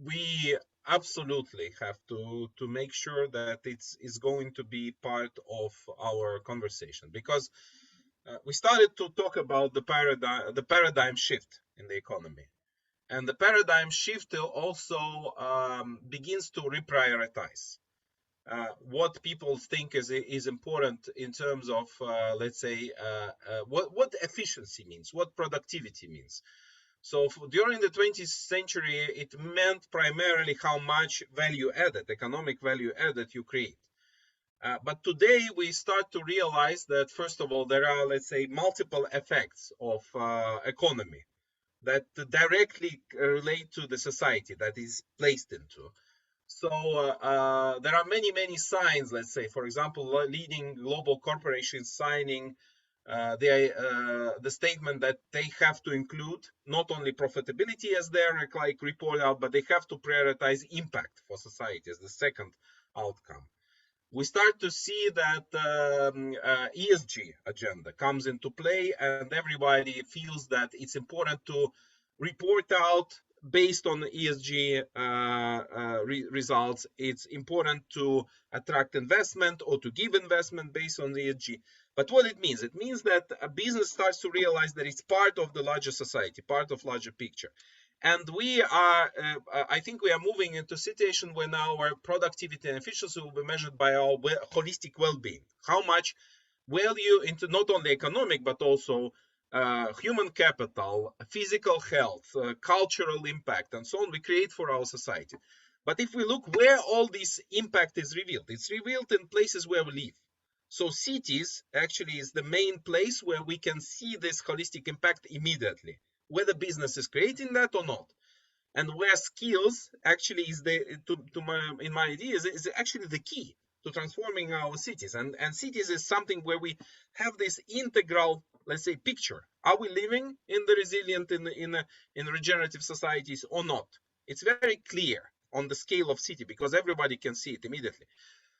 we absolutely have to make sure that it's going to be part of our conversation, because we started to talk about the paradigm shift in the economy, and the paradigm shift also begins to reprioritize. what people think is important in terms of, let's say, what efficiency means, what productivity means. So during the 20th century, it meant primarily how much value added, economic value added you create. But today we start to realize that, first of all, there are, let's say, multiple effects of economy that directly relate to the society that is placed into. So there are many signs, let's say, for example, leading global corporations signing the statement that they have to include not only profitability as their like report out, but they have to prioritize impact for society as the second outcome. We start to see that ESG agenda comes into play, and everybody feels that it's important to report out based on ESG results. It's important to attract investment or to give investment based on ESG. But what it means that a business starts to realize that it's part of the larger society, part of larger picture. And we are, I think we are moving into a situation where now our productivity and efficiency will be measured by our holistic well-being. How much value into not only economic, but also human capital, physical health, cultural impact, and so on we create for our society. But if we look where all this impact is revealed, it's revealed in places where we live. So cities actually is the main place where we can see this holistic impact immediately, whether business is creating that or not. And where skills actually is in my idea is actually the key to transforming our cities. And cities is something where we have this integral, let's say, picture. Are we living in the resilient, in regenerative societies or not? It's very clear on the scale of city because everybody can see it immediately.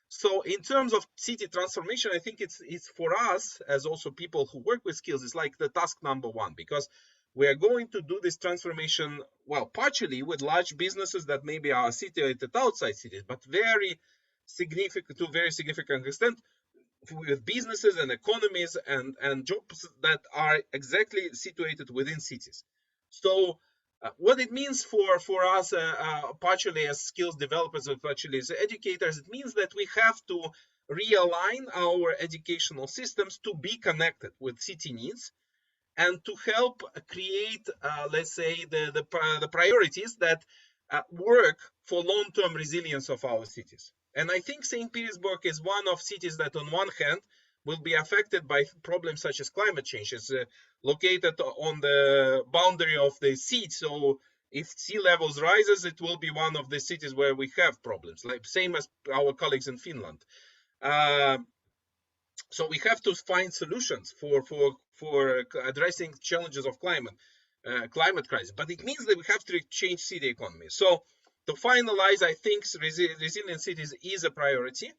So in terms of city transformation, I think it's for us as also people who work with skills, it's like the task number one, because we are going to do this transformation, well, partially with large businesses that maybe are situated outside cities, but very significant extent with businesses and economies and jobs that are exactly situated within cities. So what it means for us, partially as skills developers and partially as educators, it means that we have to realign our educational systems to be connected with city needs and to help create, let's say, the priorities that work for long-term resilience of our cities. And I think St. Petersburg is one of cities that on one hand will be affected by problems such as climate change. It's located on the boundary of the sea. So if sea levels rises, it will be one of the cities where we have problems, like same as our colleagues in Finland. So we have to find solutions for addressing challenges of climate crisis. But it means that we have to change city economy. So to finalize, I think resilient cities is a priority.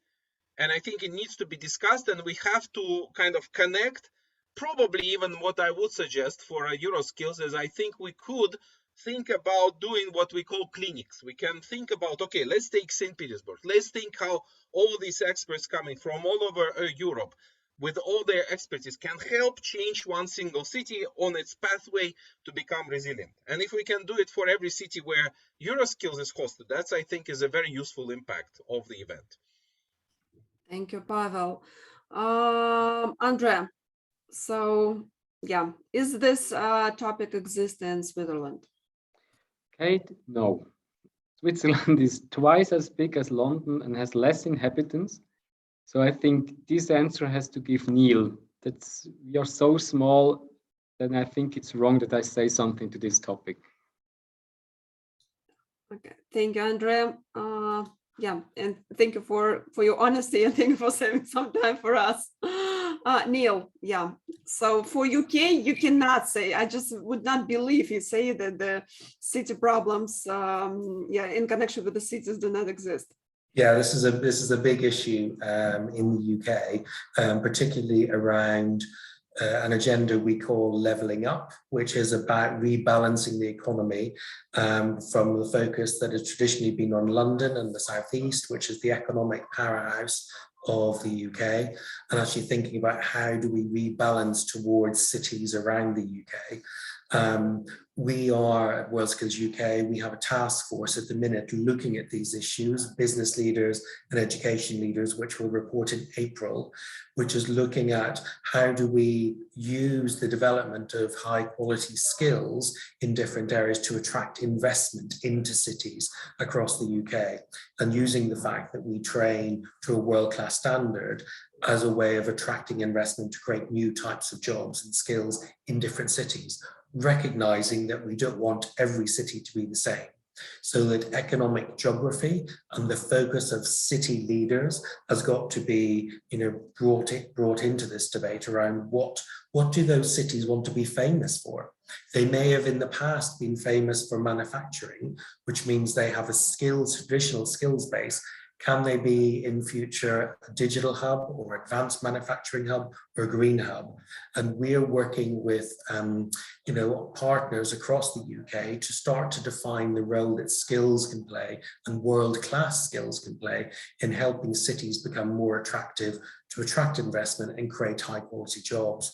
And I think it needs to be discussed, and we have to kind of connect. Probably even what I would suggest for EuroSkills is I think we could think about doing what we call clinics. We can think about, okay, let's take St. Petersburg. Let's think how all these experts coming from all over Europe with all their expertise can help change one single city on its pathway to become resilient. And if we can do it for every city where EuroSkills is hosted, that's, I think, is a very useful impact of the event. Thank you, Pavel. Andrea, so yeah, is this topic exist in Switzerland? Kate, no. Switzerland is twice as big as London and has less inhabitants. So I think this answer has to give Neil. We are so small that I think it's wrong that I say something to this topic. Okay, thank you, Andrea. Yeah, and thank you for your honesty and thank you for saving some time for us. Neil, yeah, so for UK, you cannot say, I just would not believe you say that the city problems, yeah, in connection with the cities do not exist. Yeah, this is a big issue in the UK, particularly around an agenda we call levelling up, which is about rebalancing the economy from the focus that has traditionally been on London and the Southeast, which is the economic powerhouse of the UK, and actually thinking about how do we rebalance towards cities around the UK. we are at EuroSkills UK, we have a task force at the minute looking at these issues, business leaders and education leaders, which will report in April, which is looking at how do we use the development of high quality skills in different areas to attract investment into cities across the UK, and using the fact that we train to a world-class standard as a way of attracting investment to create new types of jobs and skills in different cities, recognizing that we don't want every city to be the same. So that economic geography and the focus of city leaders has got to be, brought into this debate around what do those cities want to be famous for? They may have in the past been famous for manufacturing, which means they have a traditional skills base. Can they be in future a digital hub or advanced manufacturing hub or a green hub? And we are working with partners across the UK to start to define the role that skills can play and world-class skills can play in helping cities become more attractive to attract investment and create high-quality jobs.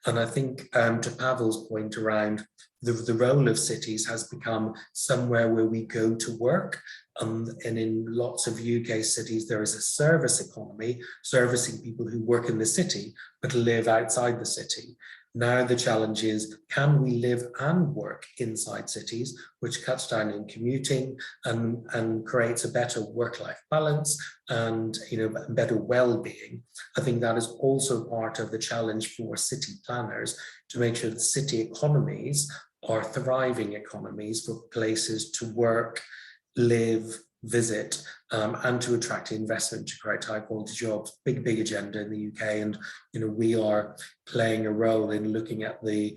And I think to Pavel's point around the role of cities has become somewhere where we go to work. And in lots of UK cities, there is a service economy, servicing people who work in the city, but live outside the city. Now the challenge is, can we live and work inside cities, which cuts down in commuting and creates a better work-life balance and better well-being? I think that is also part of the challenge for city planners, to make sure that city economies are thriving economies for places to work, live, visit, and to attract investment to create high quality jobs. Big agenda in the UK, and we are playing a role in looking at the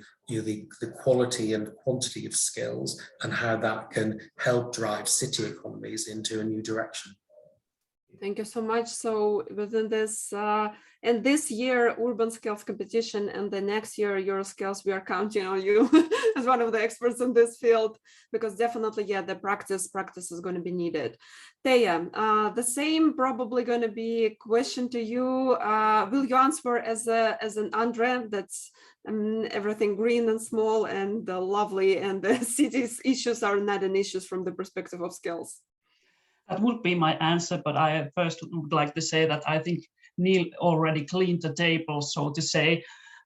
quality and quantity of skills and how that can help drive city economies into a new direction. Thank you so much. So within this, and this year Urban Skills competition and the next year EuroSkills, we are counting on you as one of the experts in this field, because definitely, the practice is going to be needed. Teja, the same probably going to be a question to you. Will you answer as an Andre, that's everything green and small and lovely, and the city's issues are not an issue from the perspective of skills? That would be my answer, but I first would like to say that I think Neil already cleaned the table, so to say.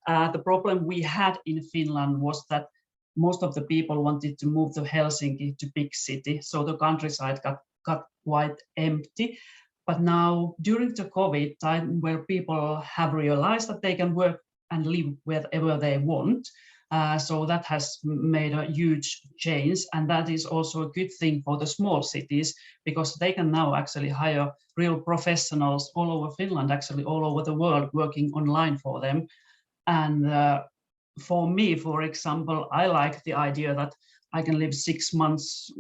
The problem we had in Finland was that most of the people wanted to move to Helsinki, to big city, so the countryside got quite empty. But now, during the COVID time, where people have realized that they can work and live wherever they want, so that has made a huge change, and that is also a good thing for the small cities, because they can now actually hire real professionals all over Finland, actually all over the world, working online for them. And for me, for example, I like the idea that I can live 6 months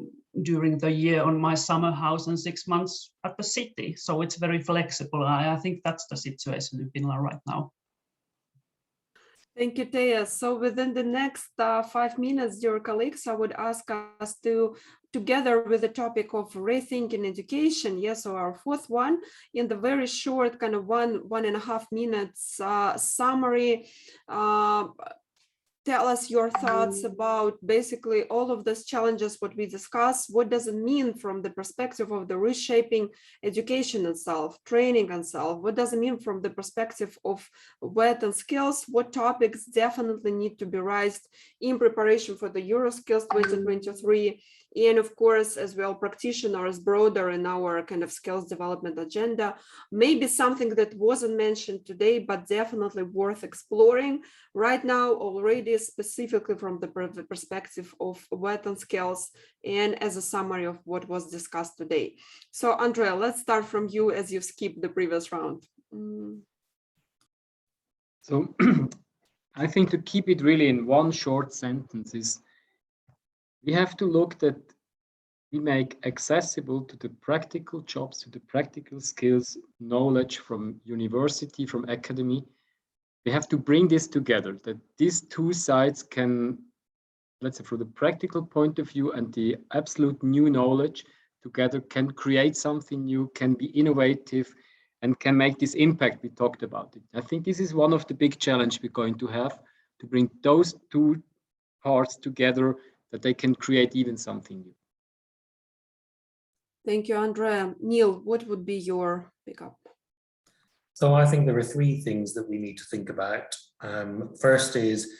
during the year on my summer house and 6 months at the city. So it's very flexible. I think that's the situation in Finland right now. Thank you, Teja. So within the next 5 minutes, dear colleagues, I would ask us to, together with the topic of rethinking education, so our fourth one, in the very short, kind of 1.5 minutes summary, tell us your thoughts about basically all of these challenges, what we discussed. What does it mean from the perspective of the reshaping education itself, training itself? What does it mean from the perspective of wet and skills? What topics definitely need to be raised in preparation for the EuroSkills 2023? And of course, as well, practitioners broader in our kind of skills development agenda, maybe something that wasn't mentioned today, but definitely worth exploring right now already, specifically from the perspective of wet and skills and as a summary of what was discussed today. So Andrea, let's start from you as you skipped the previous round. So I think to keep it really in one short sentence is, we have to look that we make accessible to the practical jobs, to the practical skills, knowledge from university, from academy. We have to bring this together, that these two sides can, let's say, from the practical point of view and the absolute new knowledge together, can create something new, can be innovative, and can make this impact we talked about. I think this is one of the big challenges we're going to have, to bring those two parts together that they can create even something new. Thank you, Andrea. Neil, what would be your pickup? So I think there are three things that we need to think about. First is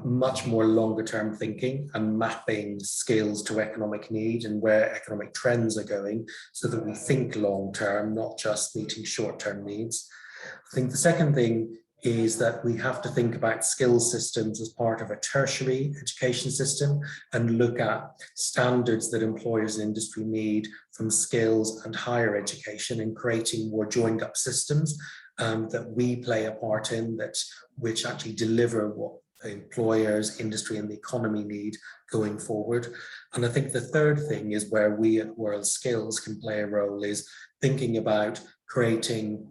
much more longer term thinking and mapping skills to economic need and where economic trends are going, so that we think long term, not just meeting short term needs. I think the second thing is that we have to think about skills systems as part of a tertiary education system and look at standards that employers and industry need from skills and higher education, and creating more joined up systems that we play a part in, which actually deliver what employers, industry and the economy need going forward. And I think the third thing is where we at EuroSkills can play a role, is thinking about creating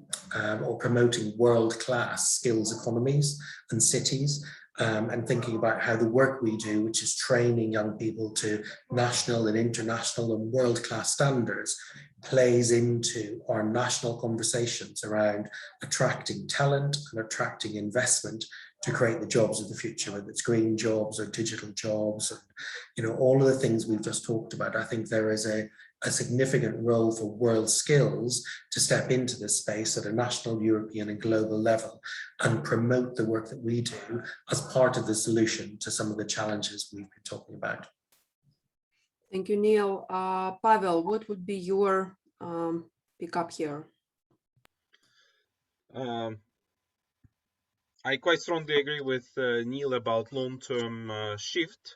or promoting world-class skills economies and cities, and thinking about how the work we do, which is training young people to national and international and world-class standards, plays into our national conversations around attracting talent and attracting investment to create the jobs of the future, whether it's green jobs or digital jobs, and, you know, all of the things we've just talked about. I think there is a significant role for EuroSkills to step into this space at a national, European and global level and promote the work that we do as part of the solution to some of the challenges we've been talking about. Thank you, Neil. Pavel, what would be your pickup here? I quite strongly agree with Neil about long-term shift.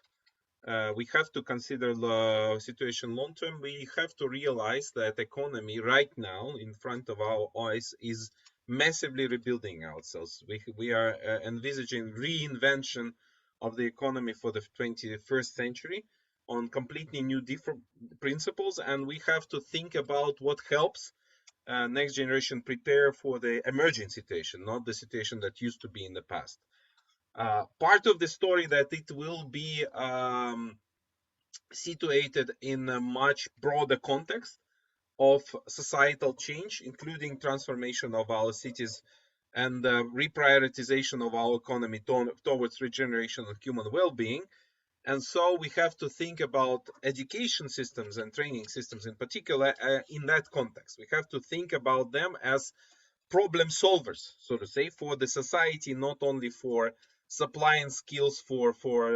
We have to consider the situation long-term. We have to realize that economy right now in front of our eyes is massively rebuilding ourselves. We are envisaging reinvention of the economy for the 21st century on completely new different principles, and we have to think about what helps next generation prepare for the emerging situation, not the situation that used to be in the past. Part of the story that it will be situated in a much broader context of societal change, including transformation of our cities and reprioritization of our economy towards regeneration of human well-being. And so we have to think about education systems and training systems in particular in that context. We have to think about them as problem solvers, so to say, for the society, not only for supplying skills for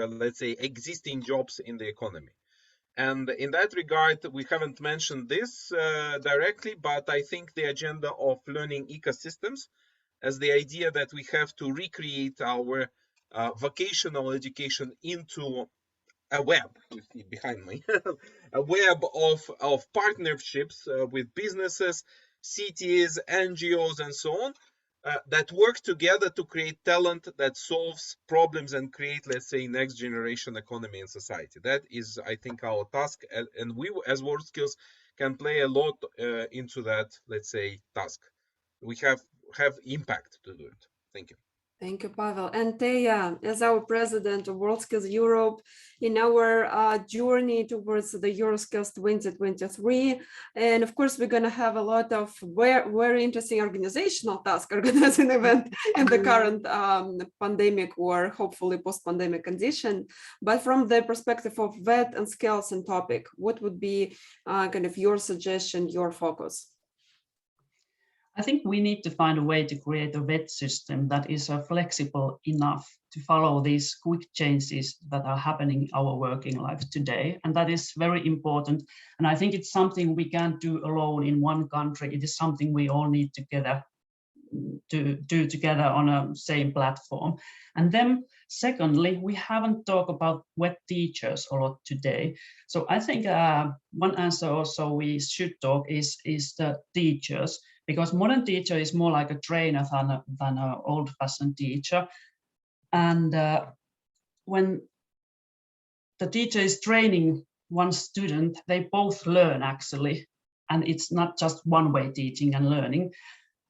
let's say, existing jobs in the economy. And in that regard, we haven't mentioned this directly, but I think the agenda of learning ecosystems as the idea that we have to recreate our vocational education into a web, you see behind me, a web of partnerships with businesses, cities, NGOs, and so on, that work together to create talent that solves problems and create, let's say, next generation economy and society. That is, I think, our task, and we as EuroSkills can play a lot into that, let's say, task. We have impact to do it. Thank you. Thank you, Pavel. And Teja, as our president of EuroSkills Europe, in our journey towards the EuroSkills 2023, and of course, we're going to have a lot of very interesting organizational tasks organizing event in the current pandemic or hopefully post-pandemic condition. But from the perspective of VET and skills and topic, what would be kind of your suggestion, your focus? I think we need to find a way to create a VET system that is flexible enough to follow these quick changes that are happening in our working life today. And that is very important. And I think it's something we can't do alone in one country. It is something we all need together to do together on a same platform. And then secondly, we haven't talked about wet teachers a lot today. So I think one answer also we should talk is the teachers, because modern teacher is more like a trainer than an old-fashioned teacher. And when the teacher is training one student, they both learn actually, and it's not just one-way teaching and learning.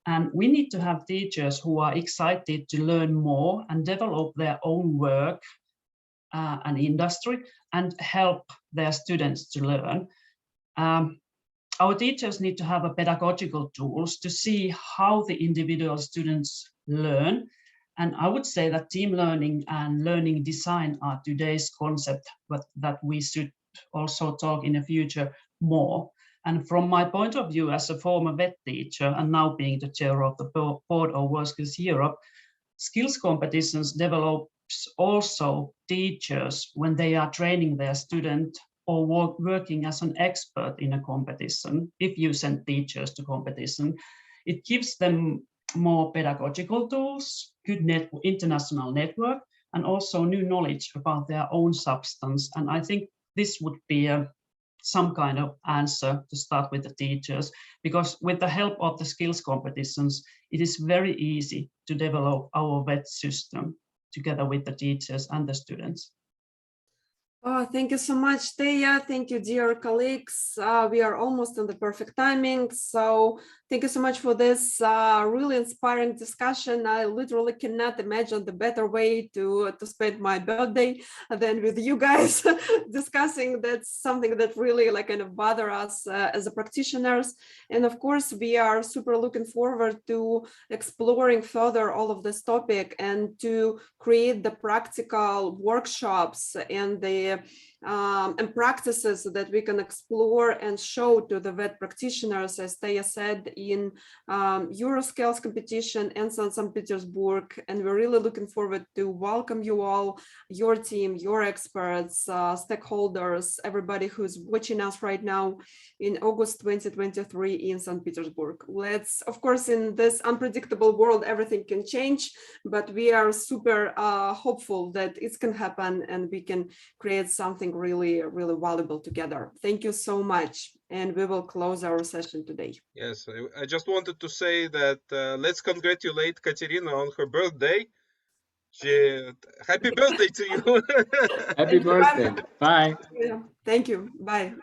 And we need to have teachers who are excited to learn more and develop their own work and industry and help their students to learn. Our teachers need to have pedagogical tools to see how the individual students learn And I would say that team learning and learning design are today's concept, but that we should also talk in the future more. And from my point of view as a former vet teacher and now being the chair of the board of EuroSkills Europe, skills competitions develops also teachers when they are training their student or working as an expert in a competition. If you send teachers to competition, it gives them more pedagogical tools, good international network, and also new knowledge about their own substance. And I think this would be some kind of answer to start with the teachers, because with the help of the skills competitions, it is very easy to develop our vet system together with the teachers and the students. Oh, thank you so much, Teija. Thank you, dear colleagues. We are almost on the perfect timing. So thank you so much for this really inspiring discussion. I literally cannot imagine the better way to spend my birthday than with you guys discussing. That's something that really like kind of bother us as a practitioners. And of course, we are super looking forward to exploring further all of this topic and to create the practical workshops and the and practices that we can explore and show to the vet practitioners, as Teija said, in EuroSkills competition in St. Petersburg. And we're really looking forward to welcome you all, your team, your experts, stakeholders, everybody who's watching us right now in August 2023 in St. Petersburg. Let's, of course, in this unpredictable world, everything can change, but we are super hopeful that it can happen and we can create something really, really valuable together. Thank you so much. And we will close our session today. Yes, I just wanted to say that let's congratulate Katerina on her birthday. Happy birthday to you. Happy birthday. Bye. Thank you. Bye.